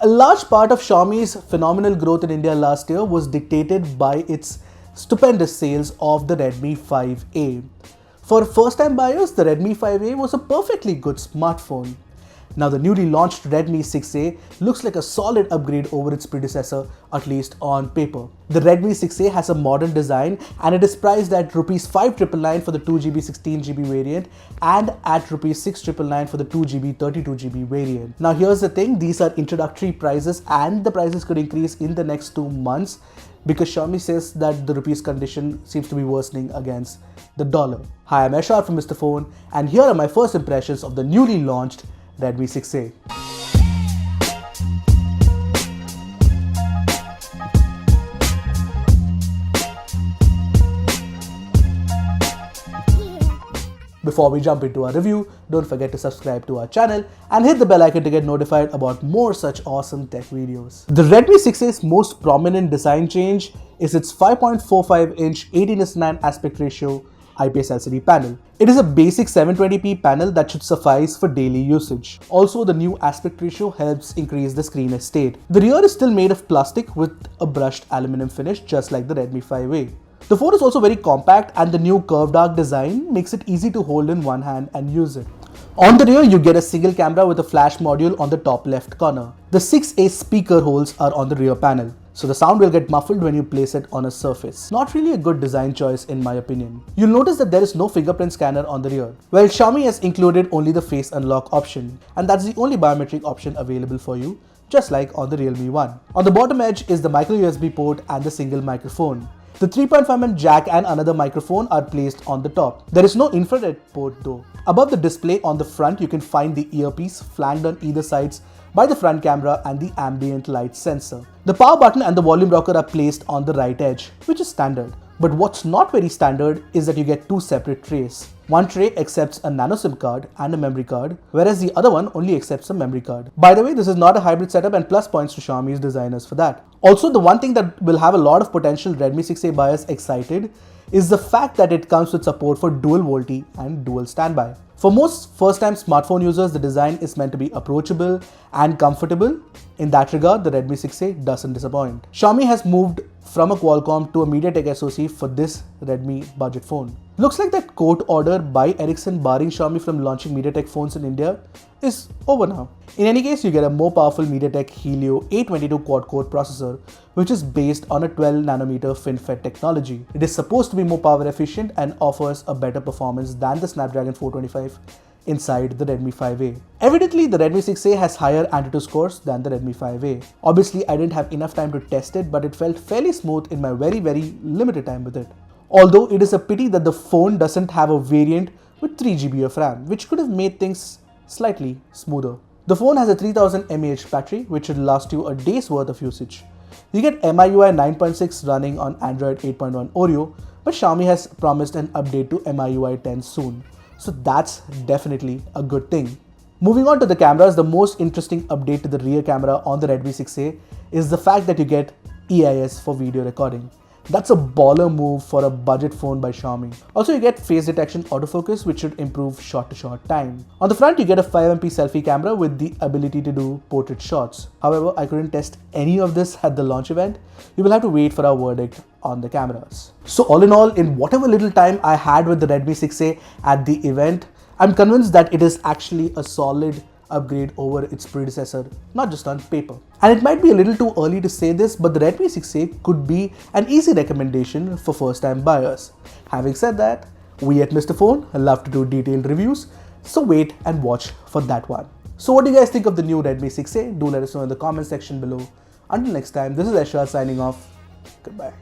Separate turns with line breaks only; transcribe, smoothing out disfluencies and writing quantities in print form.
A large part of Xiaomi's phenomenal growth in India last year was dictated by its stupendous sales of the Redmi 5A. For first-time buyers, the Redmi 5A was a perfectly good smartphone. Now the newly launched Redmi 6A looks like a solid upgrade over its predecessor, at least on paper. The Redmi 6A has a modern design and it is priced at Rs 5,999 for the 2GB 16GB variant and at Rs 6,999 for the 2GB 32GB variant. Now here's the thing, these are introductory prices and the prices could increase in the next 2 months because Xiaomi says that the rupee's condition seems to be worsening against the dollar. Hi, I'm Ershad from Mr. Phone and here are my first impressions of the newly launched Redmi 6A. Before we jump into our review, don't forget to subscribe to our channel and hit the bell icon to get notified about more such awesome tech videos. The Redmi 6A's most prominent design change is its 5.45-inch 18:9 aspect ratio IPS LCD panel. It is a basic 720p panel that should suffice for daily usage. Also, the new aspect ratio helps increase the screen estate. The rear is still made of plastic with a brushed aluminum finish just like the Redmi 5A. The phone is also very compact and the new curved arc design makes it easy to hold in one hand and use it. On the rear, you get a single camera with a flash module on the top left corner. The 6A speaker holes are on the rear panel, so the sound will get muffled when you place it on a surface. Not really a good design choice in my opinion. You'll notice that there is no fingerprint scanner on the rear. Well, Xiaomi has included only the face unlock option, and that's the only biometric option available for you, just like on the Realme 1. On the bottom edge is the micro USB port and the single microphone. The 3.5mm jack and another microphone are placed on the top. There is no infrared port though. Above the display on the front, you can find the earpiece flanked on either sides by the front camera and the ambient light sensor. The power button and the volume rocker are placed on the right edge, which is standard. But what's not very standard is that you get 2 separate trays. One tray accepts a nano SIM card and a memory card, whereas the other one only accepts a memory card. By the way, this is not a hybrid setup and plus points to Xiaomi's designers for that. Also, the one thing that will have a lot of potential Redmi 6A buyers excited is the fact that it comes with support for dual VoLTE and dual standby. For most first-time smartphone users, the design is meant to be approachable and comfortable. In that regard, the Redmi 6A doesn't disappoint. Xiaomi has moved from a Qualcomm to a MediaTek SoC for this Redmi budget phone. Looks like that court order by Ericsson barring Xiaomi from launching MediaTek phones in India is over now. In any case, you get a more powerful MediaTek Helio A22 quad-core processor, which is based on a 12nm FinFET technology. It is supposed to be more power efficient and offers a better performance than the Snapdragon 425 inside the Redmi 5A. Evidently, the Redmi 6A has higher Antutu scores than the Redmi 5A. Obviously, I didn't have enough time to test it, but it felt fairly smooth in my very limited time with it. Although it is a pity that the phone doesn't have a variant with 3GB of RAM, which could have made things slightly smoother. The phone has a 3000 mAh battery, which should last you a day's worth of usage. You get MIUI 9.6 running on Android 8.1 Oreo, but Xiaomi has promised an update to MIUI 10 soon. So that's definitely a good thing. Moving on to the cameras, the most interesting update to the rear camera on the Redmi 6A is the fact that you get EIS for video recording. That's a baller move for a budget phone by Xiaomi. Also, you get face detection autofocus, which should improve shot-to-shot time. On the front, you get a 5MP selfie camera with the ability to do portrait shots. However, I couldn't test any of this at the launch event. You will have to wait for our verdict on the cameras. So all in all, in whatever little time I had with the Redmi 6A at the event, I'm convinced that it is actually a solid upgrade over its predecessor, not just on paper. And it might be a little too early to say this, but the Redmi 6A could be an easy recommendation for first-time buyers. Having said that, we at Mr. Phone love to do detailed reviews, so wait and watch for that one. So what do you guys think of the new Redmi 6A? Do let us know in the comment section below. Until next time, this is Ershad signing off. Goodbye.